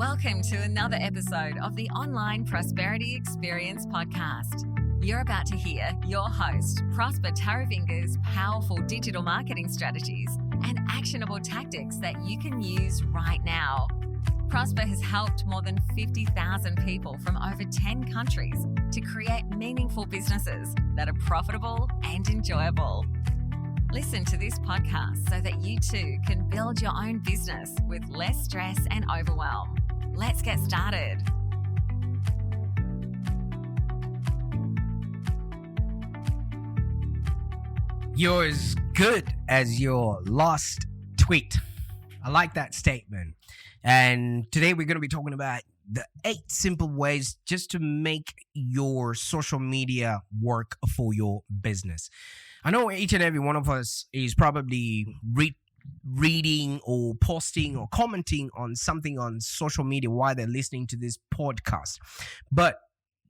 Welcome to another episode of the Online Prosperity Experience podcast. You're about to hear your host, Prosper Taravinga's powerful digital marketing strategies and actionable tactics that you can use right now. Prosper has helped more than 50,000 people from over 10 countries to create meaningful businesses that are profitable and enjoyable. Listen to this podcast so that you too can build your own business with less stress and overwhelm. Let's get started. You're as good as your last tweet. I like that statement. And today we're going to be talking about the 8 simple ways just to make your social media work for your business. I know each and every one of us is probably reading or posting or commenting on something on social media while they're listening to this podcast. But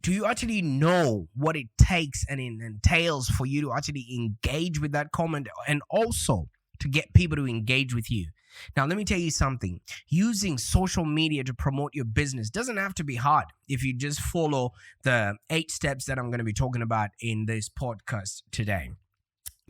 do you actually know what it takes and it entails for you to actually engage with that comment and also to get people to engage with you? Now, let me tell you something. Using social media to promote your business doesn't have to be hard if you just follow the 8 steps that I'm going to be talking about in this podcast today.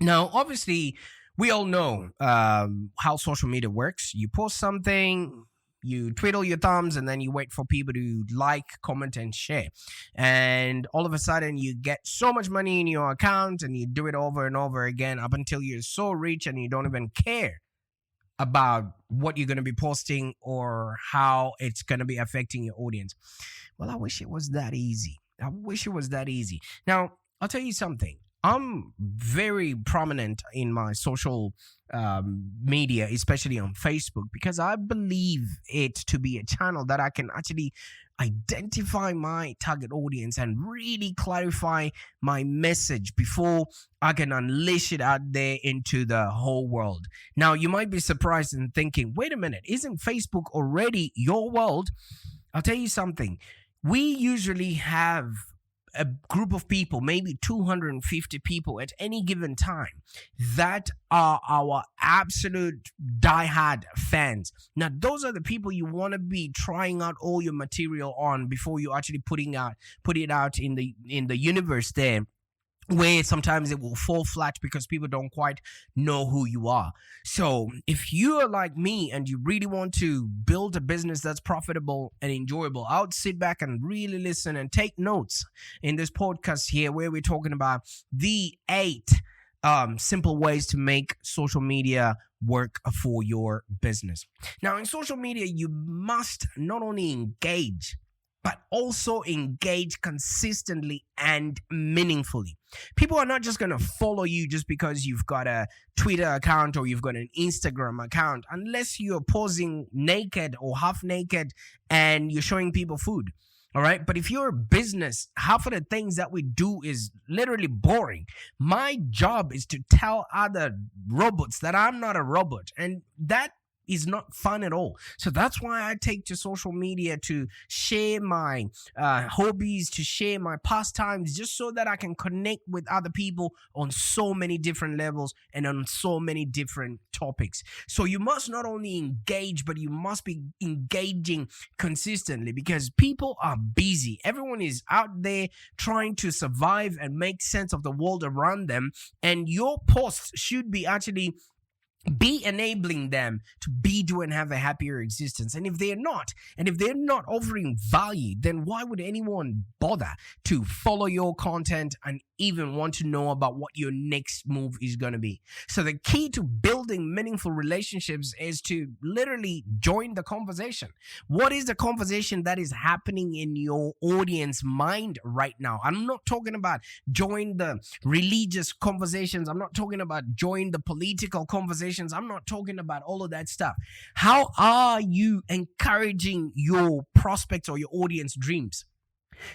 Now, obviously, we all know how social media works. You post something, you twiddle your thumbs, and then you wait for people to like, comment, and share. And all of a sudden, you get so much money in your account, and you do it over and over again up until you're so rich and you don't even care about what you're going to be posting or how it's going to be affecting your audience. Well, I wish it was that easy. Now, I'll tell you something. I'm very prominent in my social media, especially on Facebook, because I believe it to be a channel that I can actually identify my target audience and really clarify my message before I can unleash it out there into the whole world. Now, you might be surprised and thinking, wait a minute, isn't Facebook already your world? I'll tell you something. We usually have a group of people, maybe 250 people at any given time, that are our absolute diehard fans. Now, those are the people you want to be trying out all your material on before you actually put it out in the universe there, where sometimes it will fall flat because people don't quite know who you are. So if you are like me and you really want to build a business that's profitable and enjoyable, I would sit back and really listen and take notes in this podcast here, where we're talking about the 8 simple ways to make social media work for your business. Now, in social media, you must not only engage, but also engage consistently and meaningfully. People are not just going to follow you just because you've got a Twitter account or you've got an Instagram account, unless you're posing naked or half naked and you're showing people food. All right. But if you're a business, half of the things that we do is literally boring. My job is to tell other robots that I'm not a robot, and that is not fun at all. So that's why I take to social media to share my hobbies, to share my pastimes, just so that I can connect with other people on so many different levels and on so many different topics. So you must not only engage, but you must be engaging consistently, because people are busy. Everyone is out there trying to survive and make sense of the world around them, and your posts should be actually be enabling them to do and have a happier existence. And if they're not offering value, then why would anyone bother to follow your content and even want to know about what your next move is going to be? So the key to building meaningful relationships is to literally join the conversation. What is the conversation that is happening in your audience mind right now? I'm not talking about join the religious conversations. I'm not talking about join the political conversations. I'm not talking about all of that stuff. How are you encouraging your prospects or your audience dreams?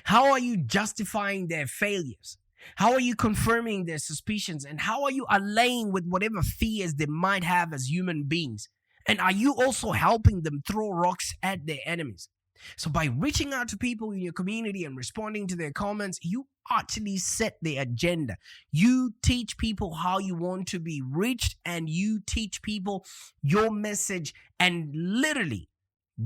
How are you justifying their failures? How are you confirming their suspicions? And how are you allaying with whatever fears they might have as human beings? And are you also helping them throw rocks at their enemies? So by reaching out to people in your community and responding to their comments, you actually set the agenda. You teach people how you want to be reached, and you teach people your message, and literally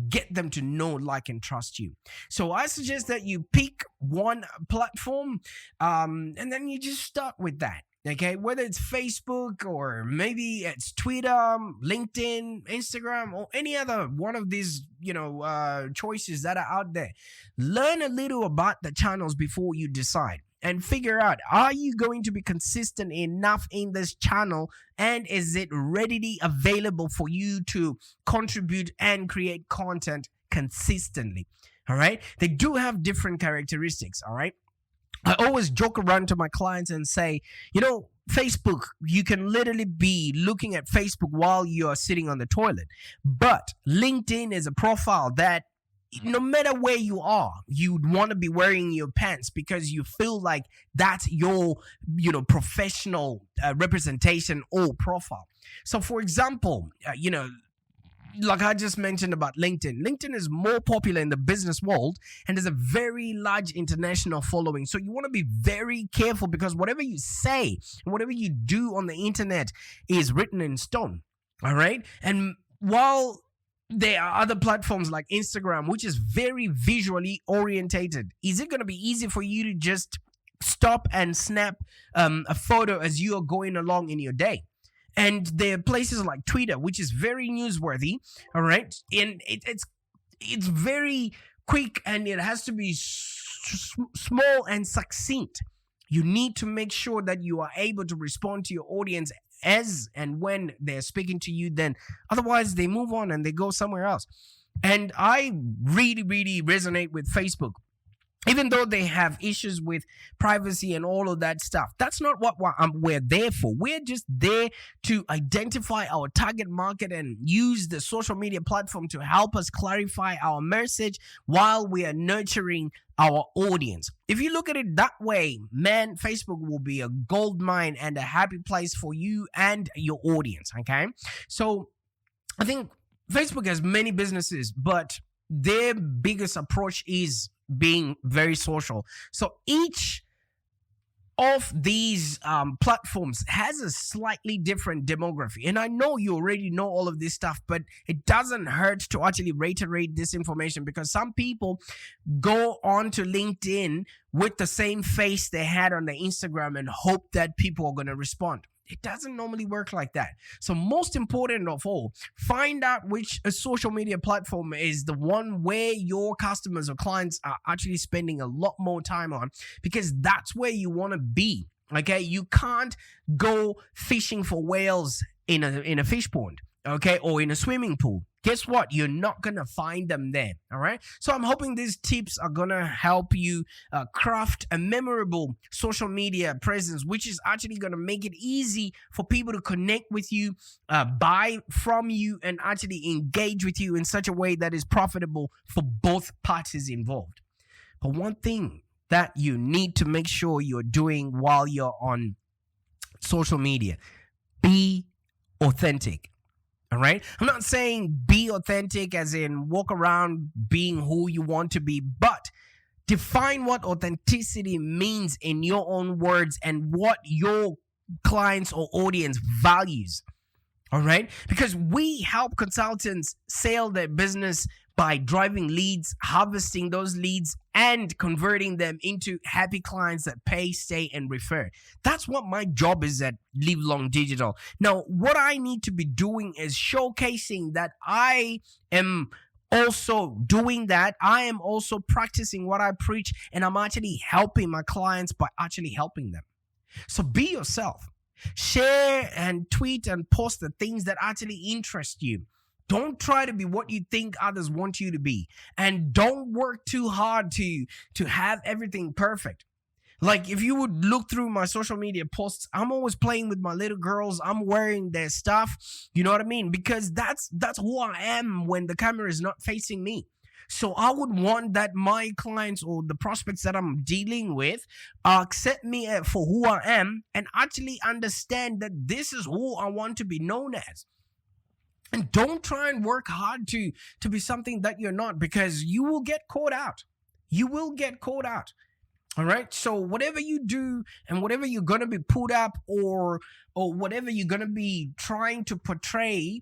get them to know, like, and trust you. So I suggest that you pick one platform, and then you just start with that. Okay, whether it's Facebook or maybe it's Twitter, LinkedIn, Instagram, or any other one of these, choices that are out there. Learn a little about the channels before you decide and figure out, are you going to be consistent enough in this channel, and is it readily available for you to contribute and create content consistently? All right. They do have different characteristics. All right. I always joke around to my clients and say, Facebook, you can literally be looking at Facebook while you're sitting on the toilet. But LinkedIn is a profile that no matter where you are, you'd want to be wearing your pants because you feel like that's your, professional representation or profile. So, for example, like I just mentioned about LinkedIn. LinkedIn is more popular in the business world and there's a very large international following. So you want to be very careful because whatever you say, whatever you do on the internet is written in stone. All right. And while there are other platforms like Instagram, which is very visually orientated, is it going to be easy for you to just stop and snap a photo as you are going along in your day? And there are places like Twitter, which is very newsworthy, all right? And it's very quick and it has to be small and succinct. You need to make sure that you are able to respond to your audience as and when they're speaking to you. Then otherwise they move on and they go somewhere else. And I really, really resonate with Facebook. Even though they have issues with privacy and all of that stuff, that's not what we're there for. We're just there to identify our target market and use the social media platform to help us clarify our message while we are nurturing our audience. If you look at it that way, man, Facebook will be a gold mine and a happy place for you and your audience, okay? So I think Facebook has many businesses, but their biggest approach is being very social. So each of these platforms has a slightly different demography. And I know you already know all of this stuff, but it doesn't hurt to actually reiterate this information because some people go on to LinkedIn with the same face they had on the Instagram and hope that people are going to respond. It doesn't normally work like that. So most important of all, find out which social media platform is the one where your customers or clients are actually spending a lot more time on, because that's where you want to be. Okay, you can't go fishing for whales in a fish pond, okay, or in a swimming pool. Guess what? You're not going to find them there. All right. So I'm hoping these tips are going to help you craft a memorable social media presence, which is actually going to make it easy for people to connect with you, buy from you, and actually engage with you in such a way that is profitable for both parties involved. But one thing that you need to make sure you're doing while you're on social media, be authentic. All right. I'm not saying be authentic as in walk around being who you want to be, but define what authenticity means in your own words and what your clients or audience values. All right. Because we help consultants sell their business by driving leads, harvesting those leads, and converting them into happy clients that pay, stay, and refer. That's what my job is at Live Long Digital. Now, what I need to be doing is showcasing that I am also doing that. I am also practicing what I preach, and I'm actually helping my clients by actually helping them. So be yourself. Share and tweet and post the things that actually interest you. Don't try to be what you think others want you to be. And don't work too hard to have everything perfect. Like if you would look through my social media posts, I'm always playing with my little girls. I'm wearing their stuff. You know what I mean? Because that's who I am when the camera is not facing me. So I would want that my clients or the prospects that I'm dealing with accept me for who I am and actually understand that this is who I want to be known as. And don't try and work hard to be something that you're not, because you will get caught out. You will get caught out. All right. So whatever you do and whatever you're going to be put up or whatever you're going to be trying to portray,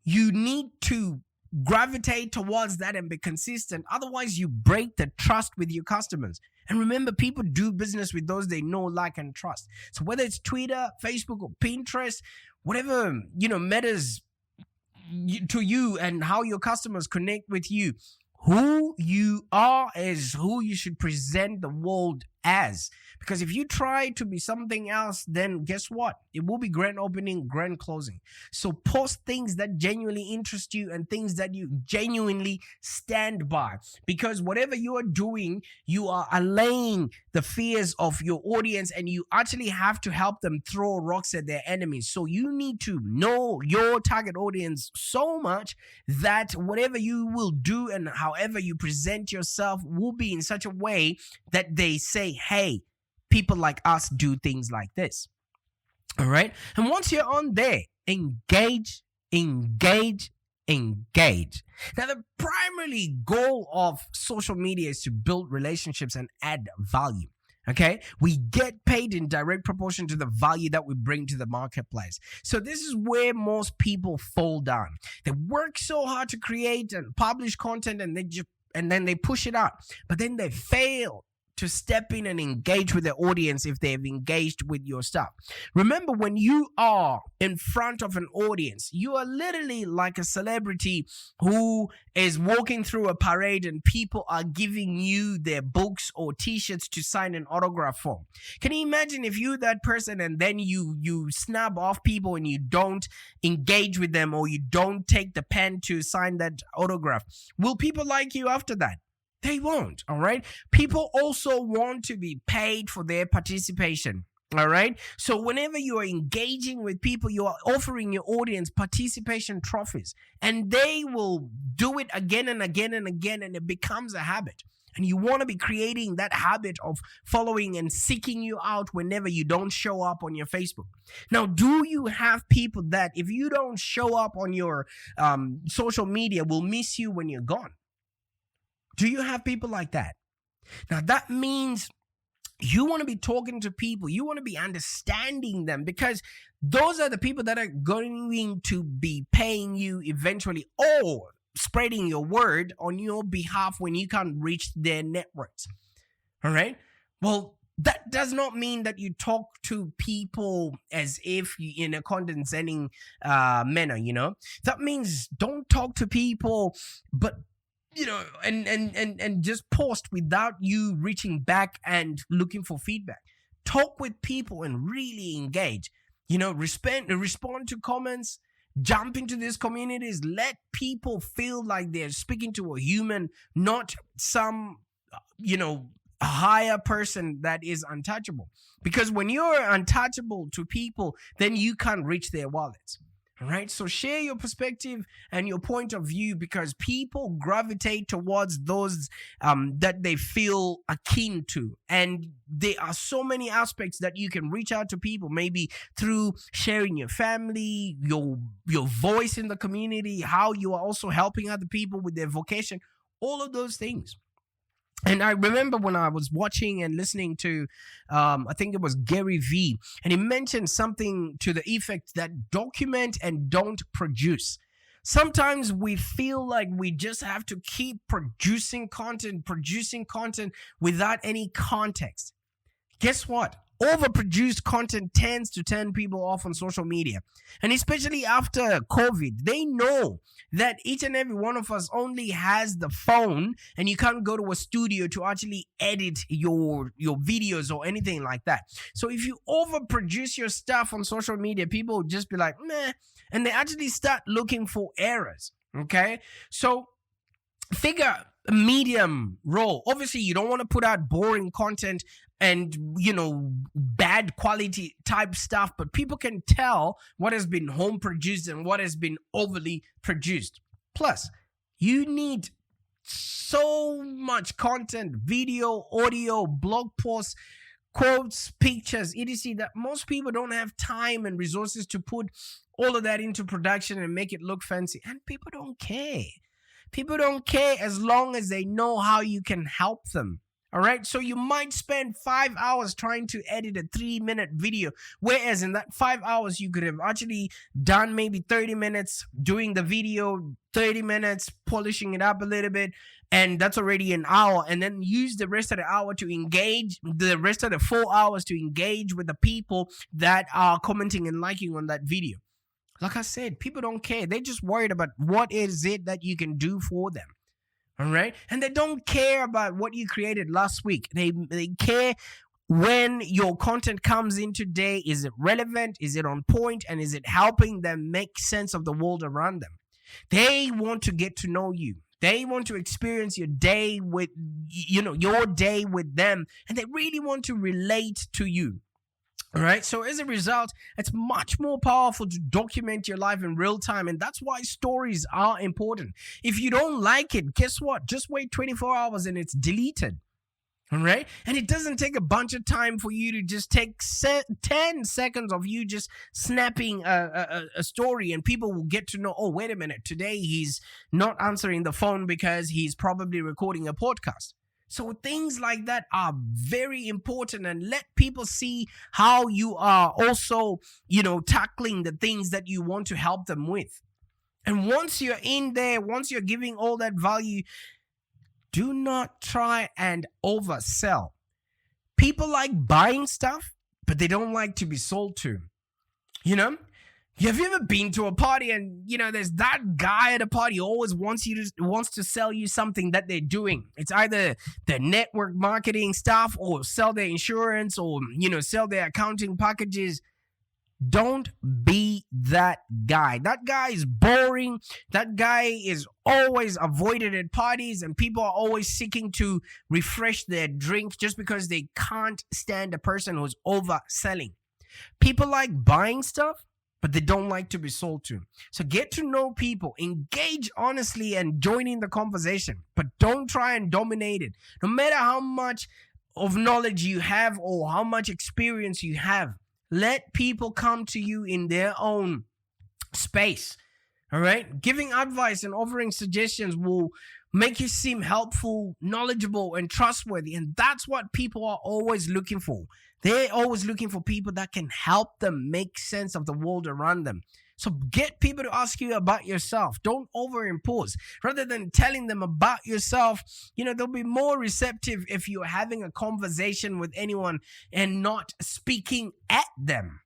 you need to gravitate towards that and be consistent. Otherwise, you break the trust with your customers. And remember, people do business with those they know, like, and trust. So whether it's Twitter, Facebook, or Pinterest, whatever, matters to you and how your customers connect with you, who you are is who you should present the world as. Because if you try to be something else, then guess what? It will be grand opening, grand closing. So post things that genuinely interest you and things that you genuinely stand by. Because whatever you are doing, you are allaying the fears of your audience, and you actually have to help them throw rocks at their enemies. So you need to know your target audience so much that whatever you will do and however you present yourself will be in such a way that they say, hey, people like us do things like this. All right. And once you're on there, engage. Now, the primary goal of social media is to build relationships and add value. Okay, we get paid in direct proportion to the value that we bring to the marketplace. So this is where most people fall down. They work so hard to create and publish content, and then they push it out, but then they fail to step in and engage with the audience if they've engaged with your stuff. Remember, when you are in front of an audience, you are literally like a celebrity who is walking through a parade and people are giving you their books or t-shirts to sign an autograph form. Can you imagine if you're that person and then you snub off people and you don't engage with them, or you don't take the pen to sign that autograph? Will people like you after that? They won't, all right? People also want to be paid for their participation, all right? So whenever you are engaging with people, you are offering your audience participation trophies, and they will do it again and again and again, and it becomes a habit. And you want to be creating that habit of following and seeking you out whenever you don't show up on your Facebook. Now, do you have people that if you don't show up on your social media will miss you when you're gone? Do you have people like that? Now, that means you want to be talking to people. You want to be understanding them, because those are the people that are going to be paying you eventually, or spreading your word on your behalf when you can't reach their networks. All right? Well, that does not mean that you talk to people as if you in a condescending manner, That means don't talk to people, but and just post without you reaching back and looking for feedback. Talk with people and really engage. Respond to comments, jump into these communities, let people feel like they're speaking to a human, not some, higher person that is untouchable. Because when you're untouchable to people, then you can't reach their wallets. All right, so share your perspective and your point of view, because people gravitate towards those that they feel akin to. And there are so many aspects that you can reach out to people, maybe through sharing your family, your voice in the community, how you are also helping other people with their vocation, all of those things. And I remember when I was watching and listening to, I think it was Gary Vee, and he mentioned something to the effect that document and don't produce. Sometimes we feel like we just have to keep producing content without any context. Guess what? Overproduced content tends to turn people off on social media. And especially after COVID, they know that each and every one of us only has the phone, and you can't go to a studio to actually edit your videos or anything like that. So if you overproduce your stuff on social media, people will just be like, meh, and they actually start looking for errors. Okay? So figure a medium role. Obviously, you don't want to put out boring content and, bad quality type stuff, but people can tell what has been home produced and what has been overly produced. Plus, you need so much content, video, audio, blog posts, quotes, pictures, etc., that most people don't have time and resources to put all of that into production and make it look fancy. And people don't care. People don't care as long as they know how you can help them. All right. So you might spend 5 hours trying to edit a 3-minute video, whereas in that 5 hours, you could have actually done maybe 30 minutes doing the video, 30 minutes polishing it up a little bit. And that's already an hour. And then use the rest of the hour to engage, the rest of the 4 hours to engage with the people that are commenting and liking on that video. Like I said, people don't care. They're just worried about what is it that you can do for them. All right. And they don't care about what you created last week. They care when your content comes in today. Is it relevant? Is it on point? And is it helping them make sense of the world around them? They want to get to know you. They want to experience your day with, your day with them. And they really want to relate to you. All right. So as a result, it's much more powerful to document your life in real time. And that's why stories are important. If you don't like it, guess what? Just wait 24 hours and it's deleted. All right. And it doesn't take a bunch of time for you to just take 10 seconds of you just snapping a story, and people will get to know, oh, wait a minute. Today he's not answering the phone because he's probably recording a podcast. So things like that are very important, and let people see how you are also, tackling the things that you want to help them with. And once you're in there, once you're giving all that value, do not try and oversell. People like buying stuff, but they don't like to be sold to. Have you ever been to a party and, there's that guy at a party who always wants to sell you something that they're doing. It's either their network marketing stuff or sell their insurance or, sell their accounting packages. Don't be that guy. That guy is boring. That guy is always avoided at parties, and people are always seeking to refresh their drink just because they can't stand a person who's overselling. People like buying stuff, but they don't like to be sold to. So get to know people, engage honestly, and join in the conversation. But don't try and dominate it. No matter how much of knowledge you have or how much experience you have, let people come to you in their own space. All right? Giving advice and offering suggestions will make you seem helpful, knowledgeable, and trustworthy. And that's what people are always looking for. They're always looking for people that can help them make sense of the world around them. So get people to ask you about yourself. Don't overimpose. Rather than telling them about yourself, they'll be more receptive if you're having a conversation with anyone and not speaking at them.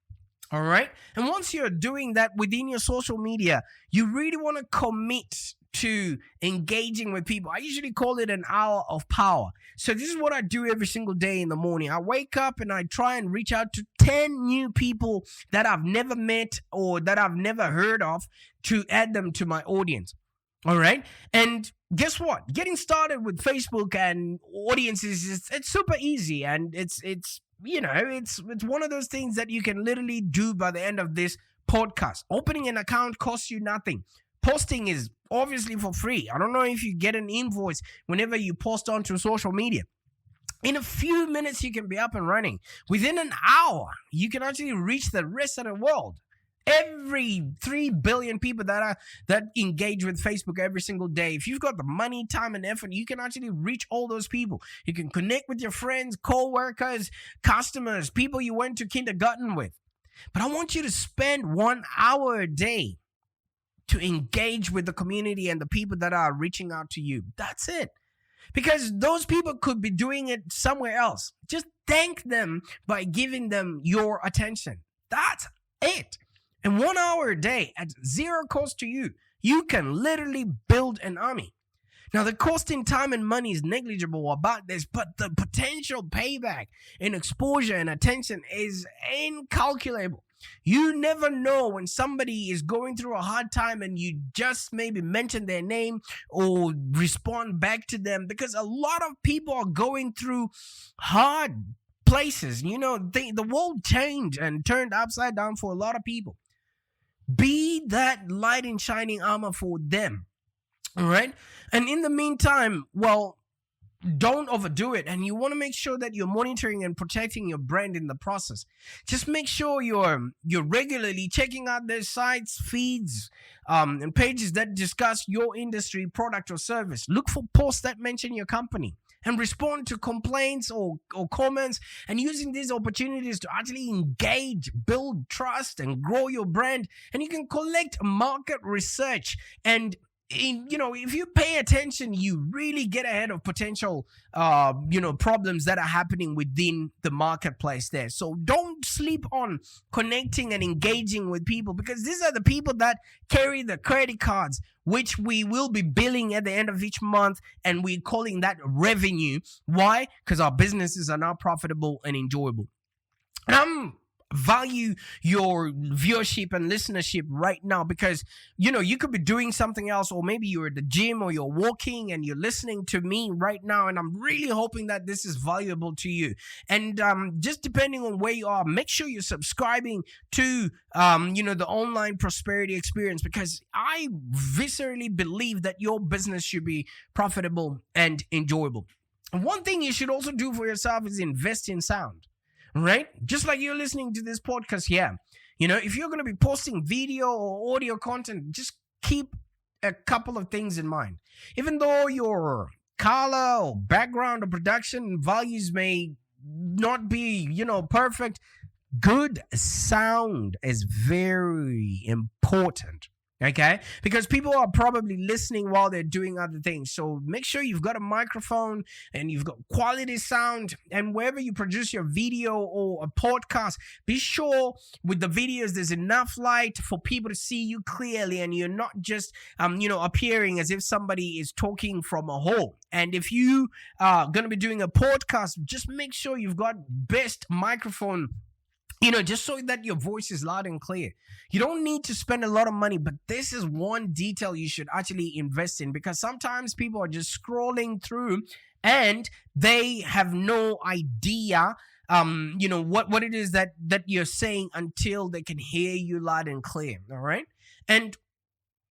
All right? And once you're doing that within your social media, you really want to commit to engaging with people. I usually call it an hour of power. So this is what I do every single day in the morning. I wake up and I try and reach out to 10 new people that I've never met or that I've never heard of to add them to my audience. All right. And guess what? Getting started with Facebook and audiences it's super easy, and it's one of those things that you can literally do by the end of this podcast. Opening an account costs you nothing. Posting is obviously for free. I don't know if you get an invoice whenever you post onto social media. In a few minutes, you can be up and running. Within an hour, you can actually reach the rest of the world. Every 3 billion people that engage with Facebook every single day. If you've got the money, time, and effort, you can actually reach all those people. You can connect with your friends, co-workers, customers, people you went to kindergarten with. But I want you to spend 1 hour a day to engage with the community and the people that are reaching out to you. That's it. Because those people could be doing it somewhere else. Just thank them by giving them your attention. That's it. And 1 hour a day at zero cost to you, you can literally build an army. Now, the cost in time and money is negligible about this, but the potential payback in exposure and attention is incalculable. You never know when somebody is going through a hard time and you just maybe mention their name or respond back to them, because a lot of people are going through hard places. The world changed and turned upside down for a lot of people. Be that light and shining armor for them. All right. And in the meantime, don't overdo it. And you want to make sure that you're monitoring and protecting your brand in the process. Just make sure you're regularly checking out their sites, feeds, and pages that discuss your industry, product, or service. Look for posts that mention your company. and respond to complaints or comments, and using these opportunities to actually engage, build trust, and grow your brand. And you can collect market research, and if you pay attention, you really get ahead of potential problems that are happening within the marketplace there. So don't sleep on connecting and engaging with people, because these are the people that carry the credit cards, which we will be billing at the end of each month, and we're calling that revenue. Why? Because our businesses are now profitable and enjoyable. Value your viewership and listenership right now, because you could be doing something else, or maybe you're at the gym or you're walking and you're listening to me right now, and I'm really hoping that this is valuable to you. And just depending on where you are, make sure you're subscribing to the online prosperity experience, because I viscerally believe that your business should be profitable and enjoyable. And one thing you should also do for yourself is invest in sound. Right? Just like you're listening to this podcast here. If you're going to be posting video or audio content, just keep a couple of things in mind. Even though your color or background or production values may not be, perfect, good sound is very important. Okay, because people are probably listening while they're doing other things. So make sure you've got a microphone and you've got quality sound. And wherever you produce your video or a podcast, be sure with the videos there's enough light for people to see you clearly, and you're not just appearing as if somebody is talking from a hole. And if you are going to be doing a podcast, just make sure you've got best microphone, just so that your voice is loud and clear. You don't need to spend a lot of money, but this is one detail you should actually invest in, because sometimes people are just scrolling through and they have no idea, what it is that you're saying until they can hear you loud and clear. All right. And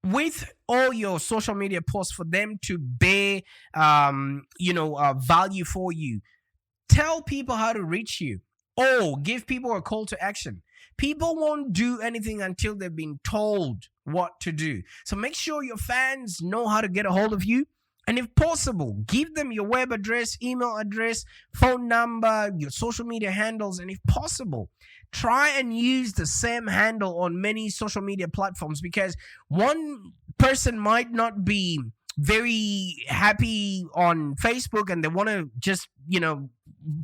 with all your social media posts, for them to bear, value for you, tell people how to reach you. Oh, give people a call to action. People won't do anything until they've been told what to do. So make sure your fans know how to get a hold of you. And if possible, give them your web address, email address, phone number, your social media handles. And if possible, try and use the same handle on many social media platforms, because one person might not be very happy on Facebook and they want to just,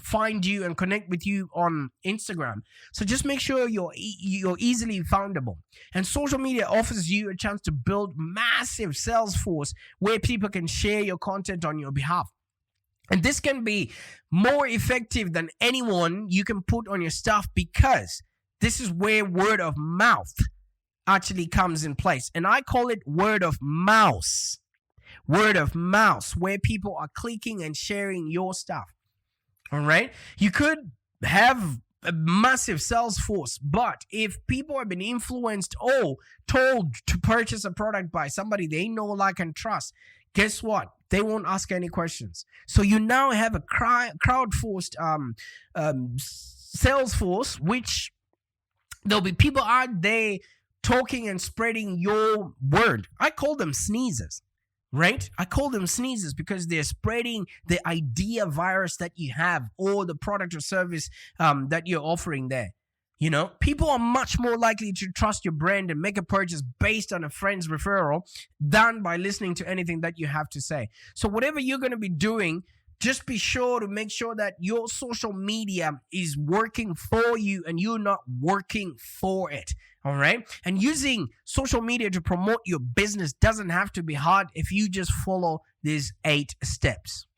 find you and connect with you on Instagram. So just make sure you're easily foundable. And social media offers you a chance to build massive sales force where people can share your content on your behalf. And this can be more effective than anyone you can put on your stuff, because this is where word of mouth actually comes in place. And I call it word of mouse. Word of mouse, where people are clicking and sharing your stuff. All right. You could have a massive sales force, but if people have been influenced or told to purchase a product by somebody they know, like, and trust, guess what? They won't ask any questions. So you now have a crowd-forced sales force, which there'll be people out there talking and spreading your word. I call them sneezers. Right? I call them sneezers because they're spreading the idea virus that you have, or the product or service that you're offering there. People are much more likely to trust your brand and make a purchase based on a friend's referral than by listening to anything that you have to say. So whatever you're going to be doing, just be sure to make sure that your social media is working for you and you're not working for it. All right. And using social media to promote your business doesn't have to be hard if you just follow these 8 steps.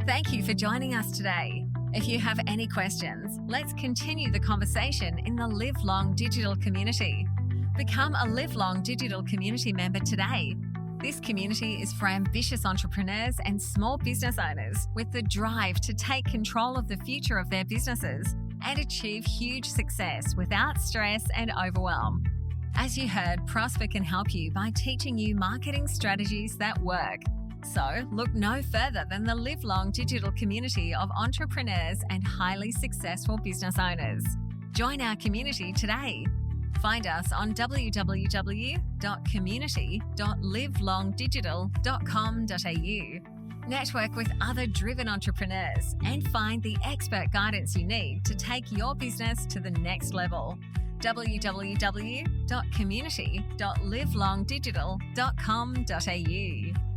Thank you for joining us today. If you have any questions, let's continue the conversation in the Live Long Digital community. Become a Live Long Digital community member today. This community is for ambitious entrepreneurs and small business owners with the drive to take control of the future of their businesses and achieve huge success without stress and overwhelm. As you heard, Prosper can help you by teaching you marketing strategies that work. So look no further than the Live Long Digital community of entrepreneurs and highly successful business owners. Join our community today. Find us on www.community.livelongdigital.com.au. Network with other driven entrepreneurs and find the expert guidance you need to take your business to the next level. www.community.livelongdigital.com.au.